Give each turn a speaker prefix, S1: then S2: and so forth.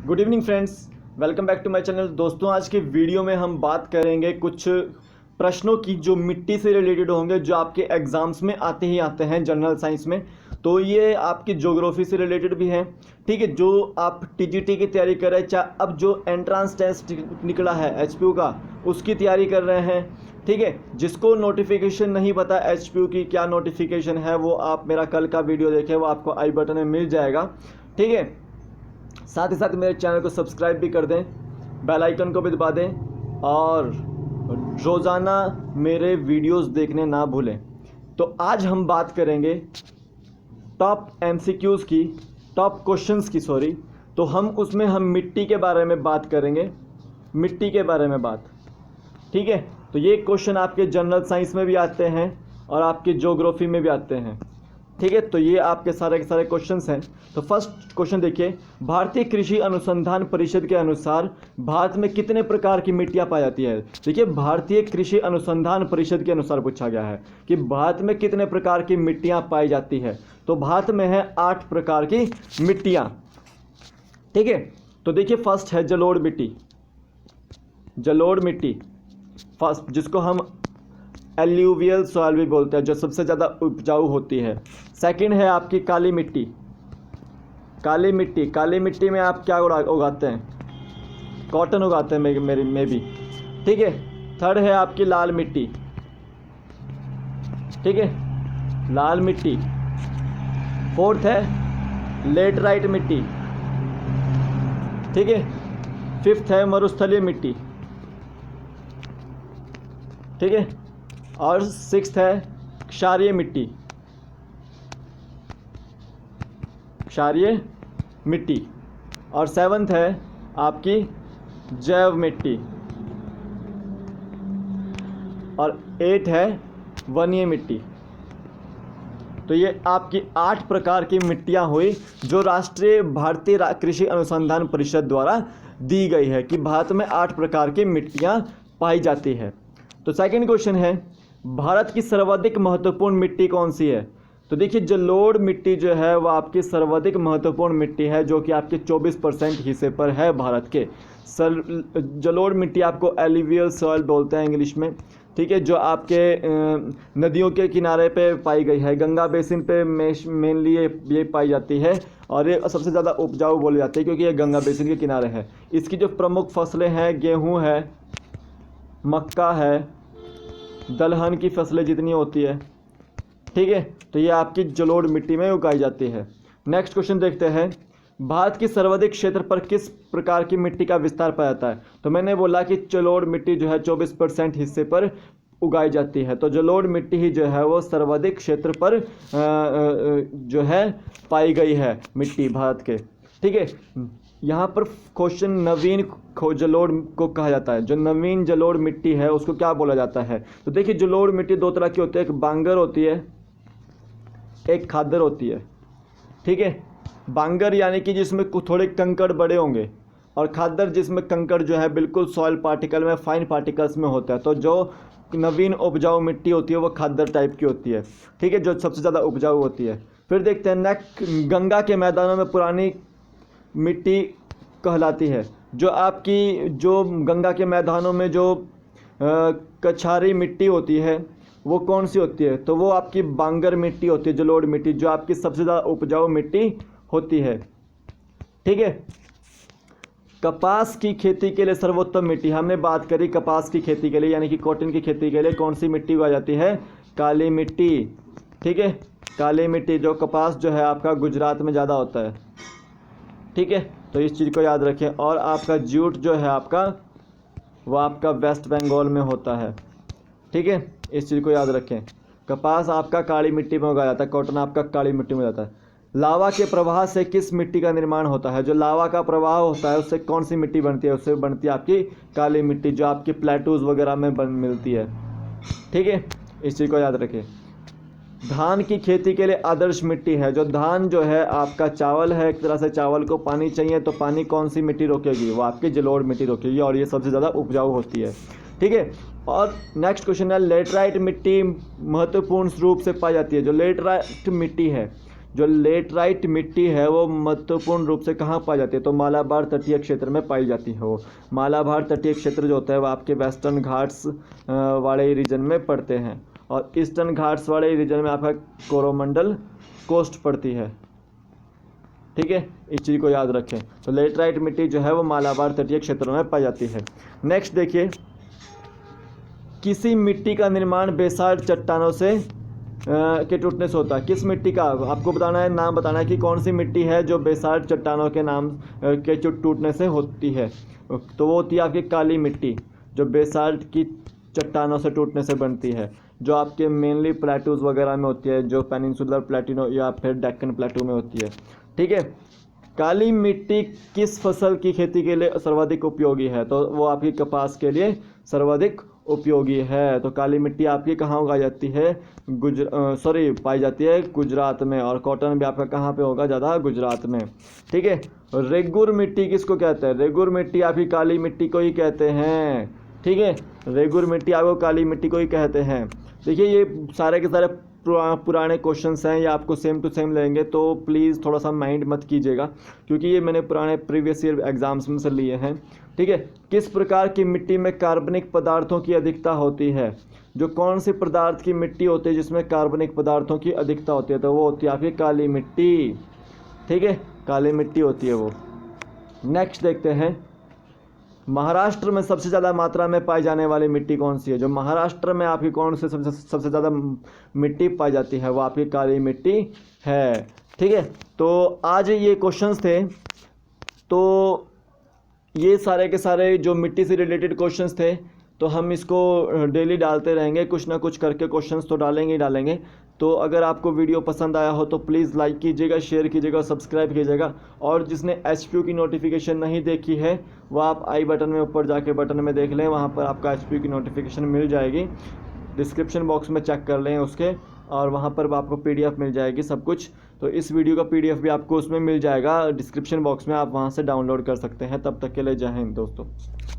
S1: Good evening friends, welcome back to my channel. दोस्तों, आज के वीडियो में हम बात करेंगे कुछ प्रश्नों की जो मिट्टी से रिलेटेड होंगे, जो आपके एग्जाम्स में आते ही आते हैं जनरल साइंस में। तो ये आपकी ज्योग्राफी से रिलेटेड भी हैं, ठीक है। जो आप टीजीटी की तैयारी कर रहे हैं, चाहे अब जो एंट्रांस टेस्ट निकला है एचपीयू का, उसकी तैयारी कर रहे हैं, ठीक है। जिसको नोटिफिकेशन नहीं पता एचपीयू की क्या नोटिफिकेशन है, वो आप मेरा कल का वीडियो देखें, वो आपको आई बटन में मिल जाएगा, ठीक है। साथ ही साथ मेरे चैनल को सब्सक्राइब भी कर दें, बेल आइकन को भी दबा दें और रोज़ाना मेरे वीडियोस देखने ना भूलें। तो आज हम बात करेंगे टॉप एमसीक्यूज़ की, टॉप क्वेश्चंस की, सॉरी। तो उसमें हम मिट्टी के बारे में बात करेंगे, मिट्टी के बारे में बात, ठीक है। तो ये क्वेश्चन आपके जनरल साइंस में भी आते हैं और आपके ज्योग्राफी में भी आते हैं, ठीक है। तो ये आपके सारे के सारे क्वेश्चंस हैं। तो फर्स्ट क्वेश्चन देखिए, भारतीय कृषि अनुसंधान परिषद के अनुसार भारत में कितने प्रकार की मिट्टियां पाई जाती है। देखिए, भारतीय कृषि अनुसंधान परिषद के अनुसार पूछा गया है कि भारत में कितने प्रकार की मिट्टियां पाई जाती है। तो भारत में है 8 प्रकार की मिट्टियां, ठीक है। तो देखिए, फर्स्ट है जलोढ़ मिट्टी, जलोढ़ मिट्टी फर्स्ट, जिसको हम एल्यूवियल सॉइल भी बोलते हैं, जो सबसे ज़्यादा उपजाऊ होती है। सेकंड है आपकी काली मिट्टी, काली मिट्टी, काली मिट्टी में आप क्या उगाते हैं, कॉटन उगाते हैं मेरे में भी, ठीक है। थर्ड है आपकी लाल मिट्टी, ठीक है, लाल मिट्टी। फोर्थ है लेटराइट मिट्टी, ठीक है। फिफ्थ है मरुस्थलीय मिट्टी, ठीक है। और सिक्स्थ है क्षारीय मिट्टी, क्षारीय मिट्टी। और सेवन्थ है आपकी जैव मिट्टी। और 8 है वनीय मिट्टी। तो ये आपकी 8 प्रकार की मिट्टियां हुई, जो राष्ट्रीय भारतीय कृषि अनुसंधान परिषद द्वारा दी गई है कि भारत में 8 प्रकार की मिट्टियां पाई जाती है। तो सेकंड क्वेश्चन है, भारत की सर्वाधिक महत्वपूर्ण मिट्टी कौन सी है। तो देखिए, जलोढ़ मिट्टी जो है वह आपकी सर्वाधिक महत्वपूर्ण मिट्टी है, जो कि आपके 24% हिस्से पर है भारत के। जलोढ़ मिट्टी आपको एल्यूवियल सॉइल बोलते हैं इंग्लिश में, ठीक है, जो आपके नदियों के किनारे पे पाई गई है। गंगा बेसिन पे मेनली ये पाई जाती है और ये सबसे ज़्यादा उपजाऊ बोली जाती है, क्योंकि ये गंगा बेसिन के किनारे है। इसकी जो प्रमुख फसलें हैं, गेहूँ है, मक्का है, दलहन की फसलें जितनी होती है, ठीक है। तो ये आपकी जलोढ़ मिट्टी में उगाई जाती है। नेक्स्ट क्वेश्चन देखते हैं, भारत की सर्वाधिक क्षेत्र पर किस प्रकार की मिट्टी का विस्तार पाया जाता है। तो मैंने बोला कि जलोढ़ मिट्टी जो है 24% हिस्से पर उगाई जाती है। तो जलोढ़ मिट्टी ही जो है वो सर्वाधिक क्षेत्र पर जो है पाई गई है मिट्टी भारत के, ठीक है। यहाँ पर क्वेश्चन नवीन जलोढ़ को कहा जाता है। जो नवीन जलोढ़ मिट्टी है उसको क्या बोला जाता है। तो देखिए, जलोढ़ मिट्टी 2 तरह की होती है, एक बांगर होती है, एक खादर होती है, ठीक है। बांगर यानी कि जिसमें थोड़े कंकड़ बड़े होंगे, और खादर जिसमें कंकड़ जो है बिल्कुल सॉइल पार्टिकल में, फाइन पार्टिकल्स में होता है। तो जो नवीन उपजाऊ मिट्टी होती है वो खादर टाइप की होती है, ठीक है, जो सबसे ज़्यादा उपजाऊ होती है। फिर देखते हैं नेक्स्ट, गंगा के मैदानों में पुरानी मिट्टी कहलाती है। जो आपकी जो गंगा के मैदानों में जो कछारी मिट्टी होती है वो कौन सी होती है। तो वो आपकी बांगर मिट्टी होती है, जलोढ़ मिट्टी, जो आपकी सबसे ज़्यादा उपजाऊ मिट्टी होती है, ठीक है। कपास की खेती के लिए सर्वोत्तम मिट्टी, हमने बात करी कपास की खेती के लिए, यानी कि कॉटन की खेती के लिए कौन सी मिट्टी उगाई जाती है, काली मिट्टी, ठीक है। काली मिट्टी, जो कपास जो है आपका गुजरात में ज़्यादा होता है, ठीक है। तो इस चीज़ को याद रखें। और आपका जूट जो है आपका, वो आपका वेस्ट बंगाल में होता है, ठीक है, इस चीज़ को याद रखें। कपास आपका काली मिट्टी में उगाया जाता है, कॉटन आपका काली मिट्टी में जाता है। लावा के प्रवाह से किस मिट्टी का निर्माण होता है। जो लावा का प्रवाह होता है उससे कौन सी मिट्टी बनती है, उससे बनती है आपकी काली मिट्टी, जो आपकी प्लेटूज वगैरह में मिलती है, ठीक है, इस चीज़ को याद रखें। धान की खेती के लिए आदर्श मिट्टी है। जो धान जो है आपका चावल है, एक तरह से चावल को पानी चाहिए, तो पानी कौन सी मिट्टी रोकेगी, वो आपकी जलोढ़ मिट्टी रोकेगी, और ये सबसे ज़्यादा उपजाऊ होती है, ठीक है। और नेक्स्ट क्वेश्चन है, लेटराइट मिट्टी महत्वपूर्ण रूप से पाई जाती है। जो लेटराइट मिट्टी है जो लेटराइट मिट्टी है वो महत्वपूर्ण रूप से कहाँ पाई जाती है, तो मालाबार तटीय क्षेत्र में पाई जाती है। वो मालाबार तटीय क्षेत्र जो होता है वो आपके वेस्टर्न घाट्स वाले रीजन में पड़ते हैं, और ईस्टर्न घाट्स वाले रीजन में आपका कोरोमंडल कोस्ट पड़ती है। ठीक है, इस चीज़ को याद रखें। तो लेटराइट मिट्टी जो है वो मालाबार तटीय क्षेत्रों में पाई जाती है। नेक्स्ट देखिए, किसी मिट्टी का निर्माण बेसाल्ट चट्टानों से के टूटने से होता है। किस मिट्टी का आपको बताना है, नाम बताना है कि कौन सी मिट्टी है जो बेसाल्ट चट्टानों के नाम के टूटने से होती है। तो वो होती है आपकी काली मिट्टी, जो बेसाल्ट की चट्टानों से टूटने से बनती है, जो आपके मेनली प्लेटूज वगैरह में होती है, जो पेनिनसुलर प्लेटिनो या फिर डेक्कन प्लेटू में होती है। ठीक है, काली मिट्टी किस फसल की खेती के लिए सर्वाधिक उपयोगी है, तो वो आपकी कपास के लिए सर्वाधिक उपयोगी है। तो काली मिट्टी आपकी कहाँ उगाई जाती है, पाई जाती है गुजरात में, और कॉटन भी आपका कहाँ पे होगा ज़्यादा, गुजरात में। ठीक है, रेगुर मिट्टी किसको कहते हैं, रेगुर मिट्टी आपकी काली मिट्टी को ही कहते हैं। ठीक है, रेगुर मिट्टी आपको काली मिट्टी को ही कहते हैं। देखिए ये सारे के सारे पुराने क्वेश्चंस हैं, ये आपको सेम टू सेम लेंगे, तो प्लीज़ थोड़ा सा माइंड मत कीजिएगा, क्योंकि ये मैंने पुराने प्रीवियस ईयर एग्जाम्स में से लिए हैं। ठीक है, किस प्रकार की मिट्टी में कार्बनिक पदार्थों की अधिकता होती है, जो कौन सी पदार्थ की मिट्टी होती है जिसमें कार्बनिक पदार्थों की अधिकता होती है, तो वो होती है आपकी काली मिट्टी। ठीक है, काली मिट्टी होती है वो। नेक्स्ट देखते हैं, महाराष्ट्र में सबसे ज़्यादा मात्रा में पाई जाने वाली मिट्टी कौन सी है, जो महाराष्ट्र में आपकी कौन सी सबसे ज़्यादा मिट्टी पाई जाती है, वो आपकी काली मिट्टी है। ठीक है, तो आज ये क्वेश्चंस थे, तो ये सारे के सारे जो मिट्टी से रिलेटेड क्वेश्चंस थे, तो हम इसको डेली डालते रहेंगे, कुछ ना कुछ करके क्वेश्चंस तो डालेंगे ही डालेंगे। तो अगर आपको वीडियो पसंद आया हो तो प्लीज़ लाइक कीजिएगा, शेयर कीजिएगा, सब्सक्राइब कीजिएगा, और जिसने HQ की नोटिफिकेशन नहीं देखी है वो आप आई बटन में ऊपर जाके बटन में देख लें, वहाँ पर आपका HQ की नोटिफिकेशन मिल जाएगी। डिस्क्रिप्शन बॉक्स में चेक कर लें उसके, और वहाँ पर आपको PDF मिल जाएगी सब कुछ। तो इस वीडियो का PDF भी आपको उसमें मिल जाएगा डिस्क्रिप्शन बॉक्स में, आप वहाँ से डाउनलोड कर सकते हैं। तब तक के लिए जय हिंद दोस्तों।